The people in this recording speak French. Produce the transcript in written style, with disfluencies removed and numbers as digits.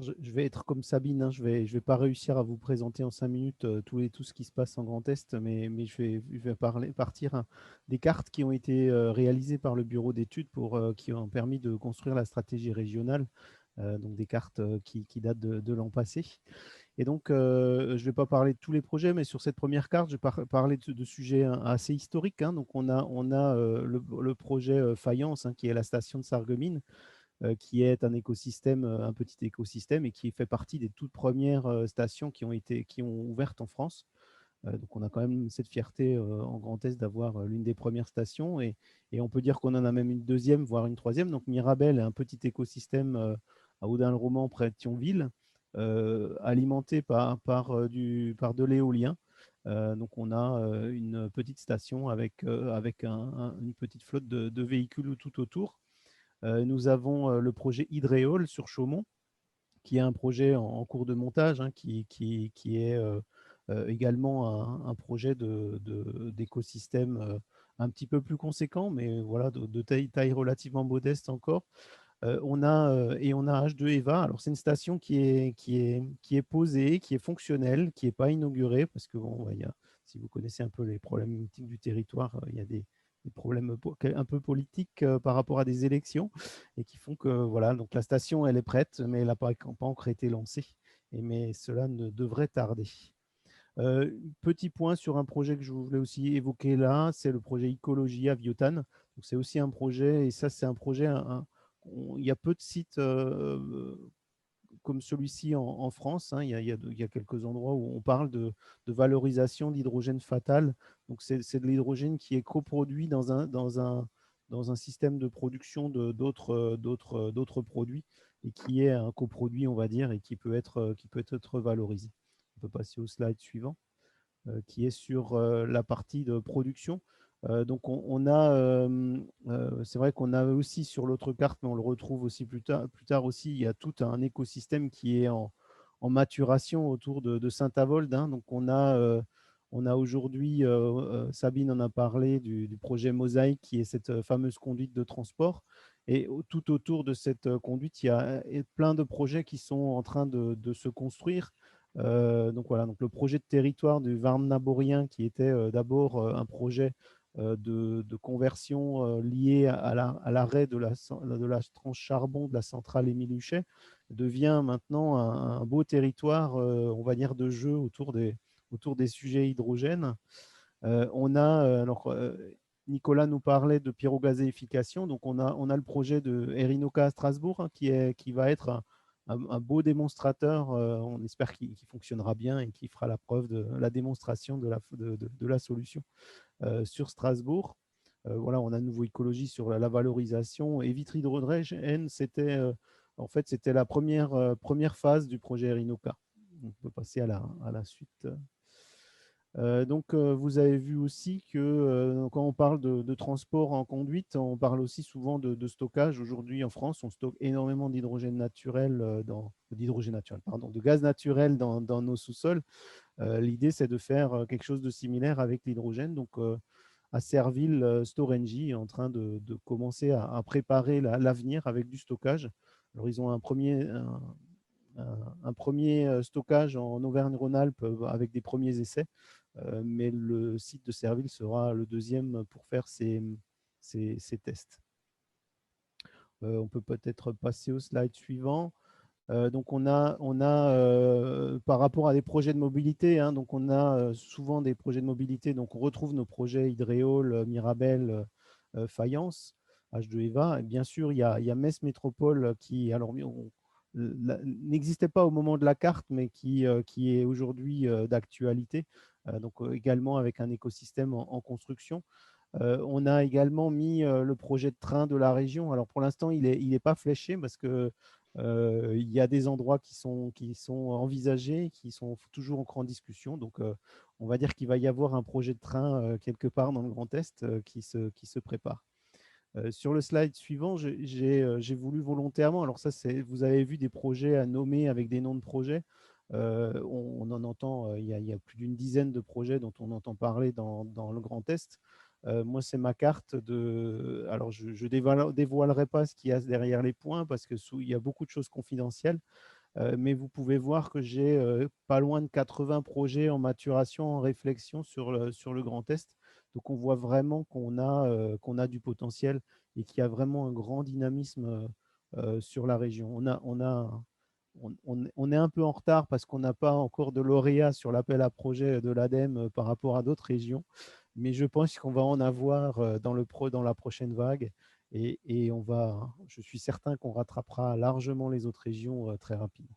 Je vais être comme Sabine, hein, je vais pas réussir à vous présenter en 5 minutes tout ce qui se passe en Grand Est, mais je vais partir hein, des cartes qui ont été réalisées par le bureau d'études qui ont permis de construire la stratégie régionale, donc des cartes qui datent de l'an passé. Et donc, je ne vais pas parler de tous les projets, mais sur cette première carte, je vais parler de sujets hein, assez historiques, hein. Donc, on a le projet Fayence, hein, qui est la station de Sarreguemines, qui est un écosystème, un petit écosystème, et qui fait partie des toutes premières stations qui ont ouvertes en France. Donc on a quand même cette fierté en Grand Est d'avoir l'une des premières stations, et on peut dire qu'on en a même une deuxième, voire une troisième. Donc Mirabel est un petit écosystème à Audun-le-Roman, près de Thionville, alimenté par de l'éolien. Donc on a une petite station avec une petite flotte de véhicules tout autour. Nous avons le projet Hydréol sur Chaumont, qui est un projet en cours de montage, hein, qui est également un projet d'écosystème un petit peu plus conséquent, mais voilà, de taille relativement modeste encore. On a H2EVA. Alors, c'est une station qui est posée, qui est fonctionnelle, qui n'est pas inaugurée, parce que, bon, si vous connaissez un peu les problématiques du territoire, il y a des problèmes un peu politiques par rapport à des élections, et qui font que, voilà, donc la station, elle est prête, mais elle n'a pas encore été lancée. Mais cela ne devrait tarder. Petit point sur un projet que je voulais aussi évoquer là, c'est le projet Écologie à Viotan. C'est aussi un projet, et ça c'est un projet, il y a peu de sites comme celui-ci en France, hein. Il y a quelques endroits où on parle de valorisation d'hydrogène fatal. Donc c'est de l'hydrogène qui est coproduit dans un système de production d'autres produits, et qui est un coproduit, on va dire, et qui peut être valorisé. On peut passer au slide suivant, qui est sur la partie de production. Donc c'est vrai qu'on a aussi sur l'autre carte, mais on le retrouve aussi plus tard aussi, il y a tout un écosystème qui est en maturation autour de Saint-Avold, hein. Donc on a aujourd'hui, Sabine en a parlé, du projet Mosaïque, qui est cette fameuse conduite de transport. Et tout autour de cette conduite, il y a plein de projets qui sont en train de se construire. Donc voilà, donc le projet de territoire du Varna-Borien, qui était d'abord un projet de conversion lié à l'arrêt de la tranche charbon de la centrale Émile Huchet, devient maintenant un beau territoire, on va dire, de jeu autour des sujets hydrogène. Nicolas nous parlait de pyrogazéification. Donc on a le projet de Erinoka à Strasbourg, hein, qui va être un beau démonstrateur. On espère qu'il fonctionnera bien et qu'il fera la preuve de la démonstration de la solution sur Strasbourg. Voilà, on a de nouveau écologie sur la valorisation. Et Vitry de Rodrège, en fait, c'était la première phase du projet Erinoka. On peut passer à la suite. Donc, vous avez vu aussi que quand on parle de transport en conduite, on parle aussi souvent de stockage. Aujourd'hui, en France, on stocke énormément d'hydrogène naturel, pardon, de gaz naturel dans nos sous-sols. L'idée, c'est de faire quelque chose de similaire avec l'hydrogène. Donc, à Serville, Storengy est en train de commencer à préparer l'avenir avec du stockage. Alors, ils ont un premier stockage en Auvergne-Rhône-Alpes avec des premiers essais, mais le site de Serville sera le deuxième pour faire ces tests. On peut peut-être passer au slide suivant. Donc par rapport à des projets de mobilité, hein, donc on a souvent des projets de mobilité. Donc on retrouve nos projets Hydréol, Mirabel, Fayence, H2EVA. Et bien sûr, il y a Metz Métropole qui n'existait pas au moment de la carte, mais qui est aujourd'hui d'actualité. Donc également avec un écosystème en construction. On a également mis le projet de train de la région. Alors pour l'instant, il est pas fléché, parce que il y a des endroits qui sont envisagés, qui sont toujours en grande discussion. Donc on va dire qu'il va y avoir un projet de train quelque part dans le Grand Est qui se prépare. Sur le slide suivant, j'ai voulu volontairement, alors ça, vous avez vu des projets à nommer avec des noms de projets. On en entend, il y a plus d'une dizaine de projets dont on entend parler dans le Grand Est. Moi, c'est ma carte de. Alors, je ne dévoilerai pas ce qu'il y a derrière les points, parce qu'il y a beaucoup de choses confidentielles. Mais vous pouvez voir que j'ai pas loin de 80 projets en maturation, en réflexion sur le Grand Est. Donc on voit vraiment qu'on a du potentiel et qu'il y a vraiment un grand dynamisme sur la région. On est un peu en retard parce qu'on n'a pas encore de lauréat sur l'appel à projet de l'ADEME par rapport à d'autres régions, mais je pense qu'on va en avoir dans la prochaine vague et je suis certain qu'on rattrapera largement les autres régions très rapidement.